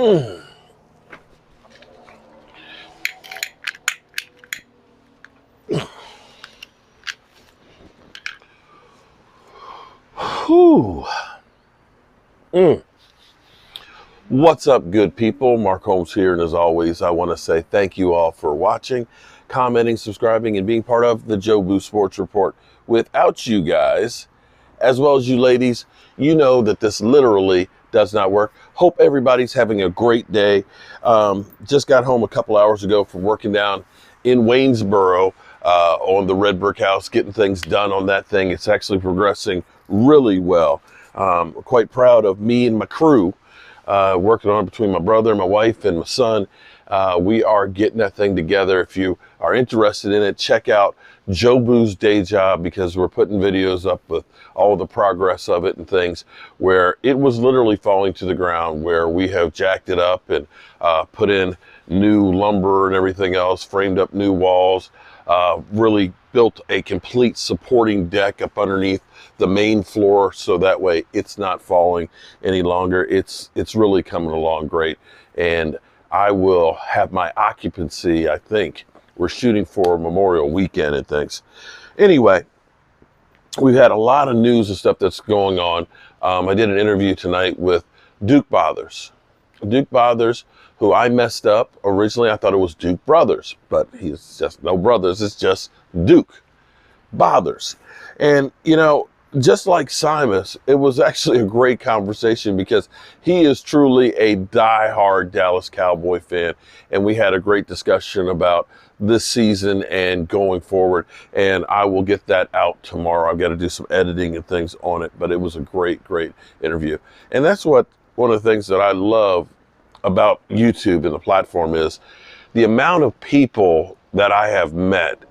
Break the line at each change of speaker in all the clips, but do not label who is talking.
Mm. Whew. Mm. What's up, good people? Mark Holmes here, and as always, I want to say thank you all for watching, commenting, subscribing, and being part of the Joe Boo Sports Report. Without you guys, as well as you ladies, you know that this literally does not work. Hope everybody's having a great day. Just got home a couple hours ago from working down in Waynesboro on the Red Brick House, getting things done on that thing. It's actually progressing really well. Quite proud of me and my crew. Working on it between my brother, my wife, and my son. We are getting that thing together. If you are interested in it, check out Joe Boo's Day Job, because we're putting videos up with all the progress of it and things where it was literally falling to the ground, where we have jacked it up and put in new lumber and everything else, framed up new walls, really built a complete supporting deck up underneath the main floor, so that way it's not falling any longer. It's really coming along great, and I will have my occupancy, I think we're shooting for Memorial Weekend and things. Anyway, we've had a lot of news and stuff that's going on. I did an interview tonight with Duke Bothers. Duke Bothers, who I messed up. Originally, I thought it was Duke Brothers, but he's just no brothers. It's just Duke Bothers. And, you know, just like Simus, it was actually a great conversation because he is truly a diehard Dallas Cowboy fan. And we had a great discussion about this season and going forward. And I will get that out tomorrow. I've got to do some editing and things on it, but it was a great, great interview. And that's what one of the things that I love about YouTube and the platform is the amount of people that I have met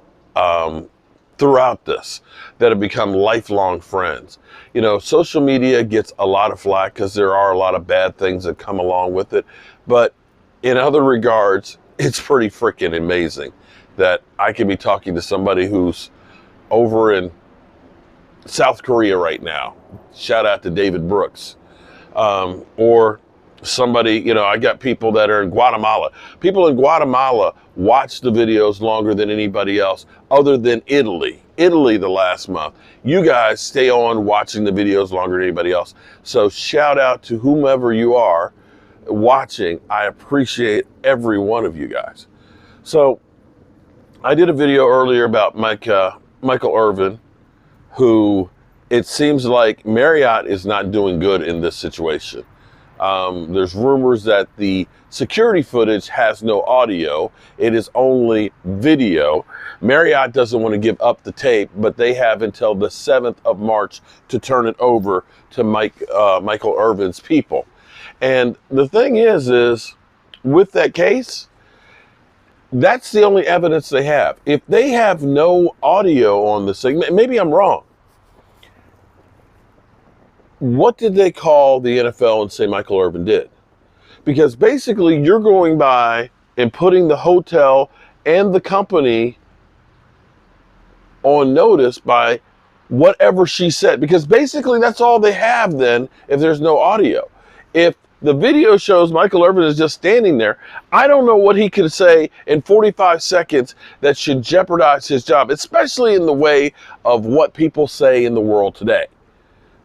throughout this that have become lifelong friends. You know, social media gets a lot of flack because there are a lot of bad things that come along with it. But in other regards, it's pretty freaking amazing that I can be talking to somebody who's over in South Korea right now. Shout out to David Brooks. Or somebody, you know, I got people that are in Guatemala. People in Guatemala watch the videos longer than anybody else other than Italy. Italy the last month. You guys stay on watching the videos longer than anybody else. So shout out to whomever you are watching. I appreciate every one of you guys. So I did a video earlier about Michael Irvin, who it seems like Marriott is not doing good in this situation. There's rumors that the security footage has no audio. It is only video. Marriott doesn't want to give up the tape, but they have until the 7th of March to turn it over to Michael Irvin's people. And the thing is with that case, that's the only evidence they have. If they have no audio on the thing, maybe I'm wrong. What did they call the NFL and say Michael Irvin did? Because basically you're going by and putting the hotel and the company on notice by whatever she said. Because basically that's all they have then if there's no audio. If the video shows Michael Irvin is just standing there, I don't know what he could say in 45 seconds that should jeopardize his job, especially in the way of what people say in the world today.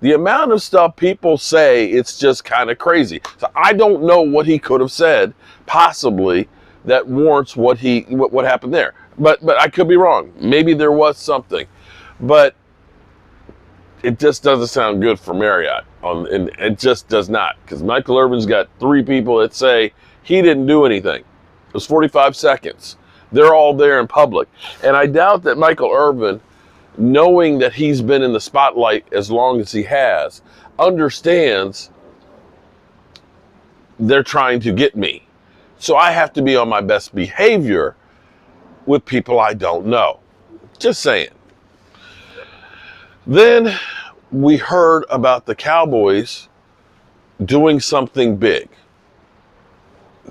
The amount of stuff people say, it's just kind of crazy. So I don't know what he could have said, possibly, that warrants what happened there. But I could be wrong. Maybe there was something. But it just doesn't sound good for Marriott. And it just does not. Because Michael Irvin's got 3 people that say he didn't do anything. It was 45 seconds. They're all there in public. And I doubt that Michael Irvin, knowing that he's been in the spotlight as long as he has, understands they're trying to get me. So I have to be on my best behavior with people I don't know. Just saying. Then we heard about the Cowboys doing something big.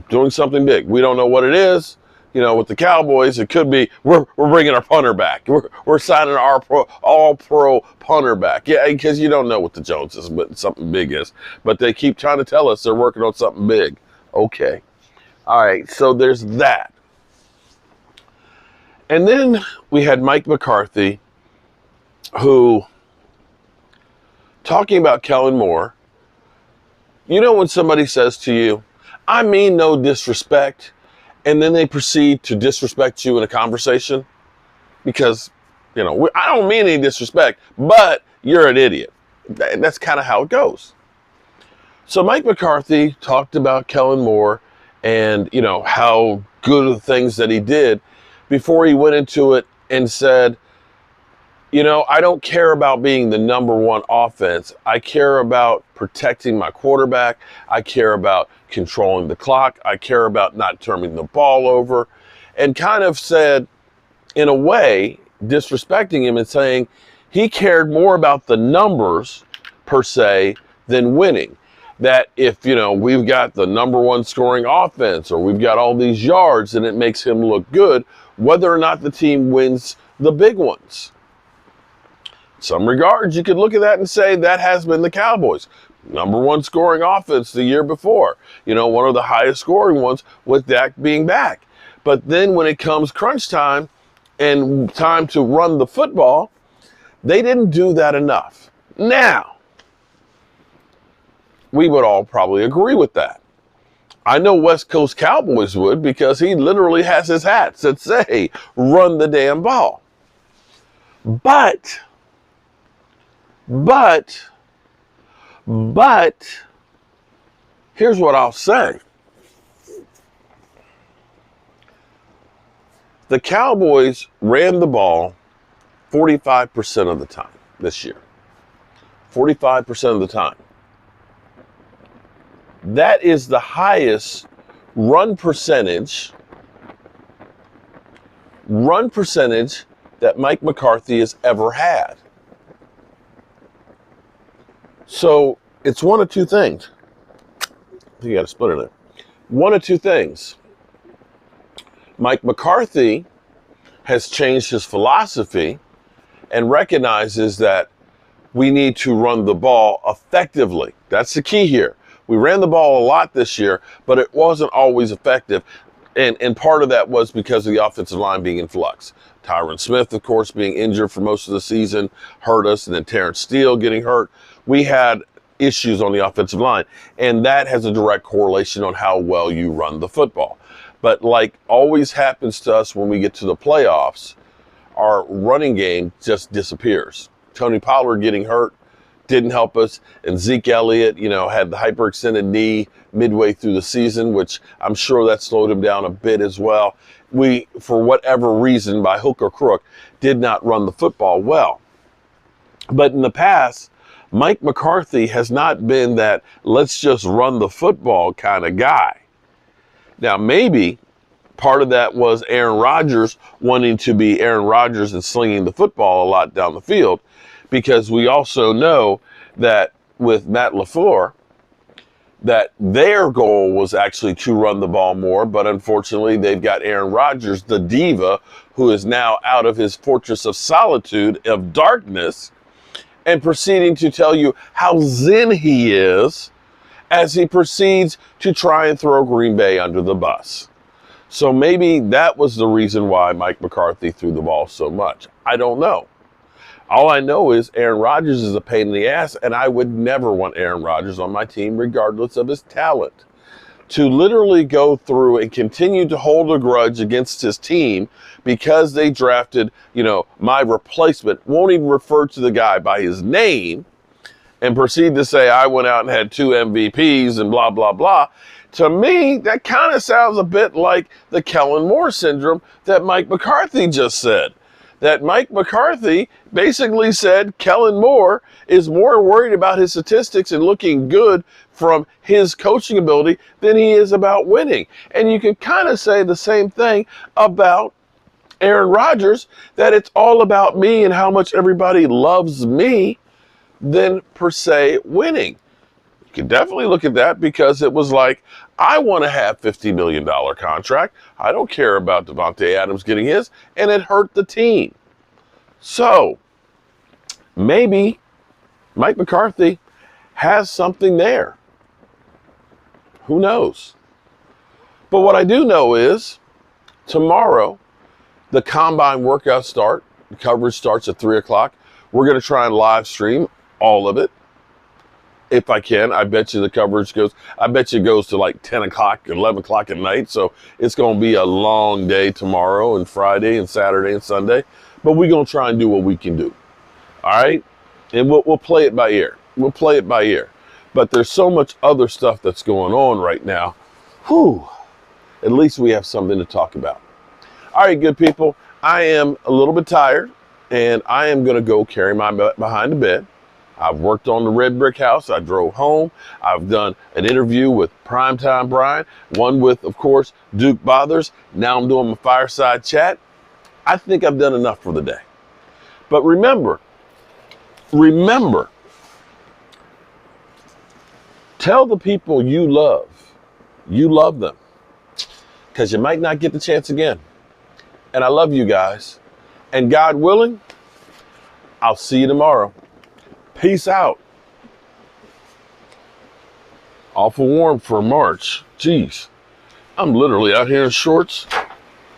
Doing something big. We don't know what it is. You know, with the Cowboys, it could be we're bringing our punter back. We're signing our all-pro punter back. Yeah, because you don't know what the Joneses, but something big is. But they keep trying to tell us they're working on something big. Okay. All right. So there's that. And then we had Mike McCarthy, who, talking about Kellen Moore, you know when somebody says to you, I mean no disrespect, and then they proceed to disrespect you in a conversation? Because, I don't mean any disrespect, but you're an idiot. That's kind of how it goes. So Mike McCarthy talked about Kellen Moore and, how good of the things that he did before he went into it and said, I don't care about being the number one offense. I care about protecting my quarterback. I care about controlling the clock. I care about not turning the ball over. And kind of said, in a way, disrespecting him and saying he cared more about the numbers, per se, than winning. That if, we've got the number one scoring offense or we've got all these yards, and it makes him look good, whether or not the team wins the big ones. Some regards, you could look at that and say that has been the Cowboys. Number one scoring offense the year before. One of the highest scoring ones with Dak being back. But then when it comes crunch time and time to run the football, they didn't do that enough. Now, we would all probably agree with that. I know West Coast Cowboys would, because he literally has his hats that say, run the damn ball. But, here's what I'll say. The Cowboys ran the ball 45% of the time this year. 45% of the time. That is the highest run percentage that Mike McCarthy has ever had. So it's one of two things. You got to split it in. One of two things. Mike McCarthy has changed his philosophy and recognizes that we need to run the ball effectively. That's the key here. We ran the ball a lot this year, but it wasn't always effective. And part of that was because of the offensive line being in flux. Tyron Smith, of course, being injured for most of the season, hurt us, and then Terrence Steele getting hurt. We had issues on the offensive line, and that has a direct correlation on how well you run the football. But like always happens to us when we get to the playoffs, our running game just disappears. Tony Pollard getting hurt didn't help us, and Zeke Elliott, had the hyperextended knee midway through the season, which I'm sure that slowed him down a bit as well. We, for whatever reason, by hook or crook, did not run the football well. But in the past, Mike McCarthy has not been that let's just run the football kind of guy. Now, maybe part of that was Aaron Rodgers wanting to be Aaron Rodgers and slinging the football a lot down the field, because we also know that with Matt LaFleur, that their goal was actually to run the ball more, but unfortunately they've got Aaron Rodgers, the diva, who is now out of his fortress of solitude, of darkness, and proceeding to tell you how zen he is as he proceeds to try and throw Green Bay under the bus. So maybe that was the reason why Mike McCarthy threw the ball so much. I don't know. All I know is Aaron Rodgers is a pain in the ass, and I would never want Aaron Rodgers on my team regardless of his talent. To literally go through and continue to hold a grudge against his team because they drafted, my replacement, won't even refer to the guy by his name, and proceed to say I went out and had 2 MVPs and blah, blah, blah. To me, that kind of sounds a bit like the Kellen Moore syndrome that Mike McCarthy just said. That Mike McCarthy basically said Kellen Moore is more worried about his statistics and looking good from his coaching ability than he is about winning. And you can kind of say the same thing about Aaron Rodgers, that it's all about me and how much everybody loves me than per se winning. You can definitely look at that, because it was like, I want to have $50 million contract. I don't care about Devontae Adams getting his, and it hurt the team. So maybe Mike McCarthy has something there. Who knows? But what I do know is tomorrow, the combine workout start. The coverage starts at 3 o'clock. We're going to try and live stream all of it. If I can, I bet you the coverage goes, I bet you it goes to like 10 o'clock, 11 o'clock at night. So it's going to be a long day tomorrow and Friday and Saturday and Sunday. But we're going to try and do what we can do. All right? And we'll play it by ear. We'll play it by ear. But there's so much other stuff that's going on right now. Whew. At least we have something to talk about. All right, good people. I am a little bit tired, and I am going to go carry my butt behind the bed. I've worked on the red brick house. I drove home. I've done an interview with Primetime Brian, one with, of course, Duke Bothers. Now I'm doing my fireside chat. I think I've done enough for the day. But remember, tell the people you love them, because you might not get the chance again. And I love you guys. And God willing, I'll see you tomorrow. Peace out. Awful warm for March. Jeez. I'm literally out here in shorts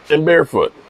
and barefoot.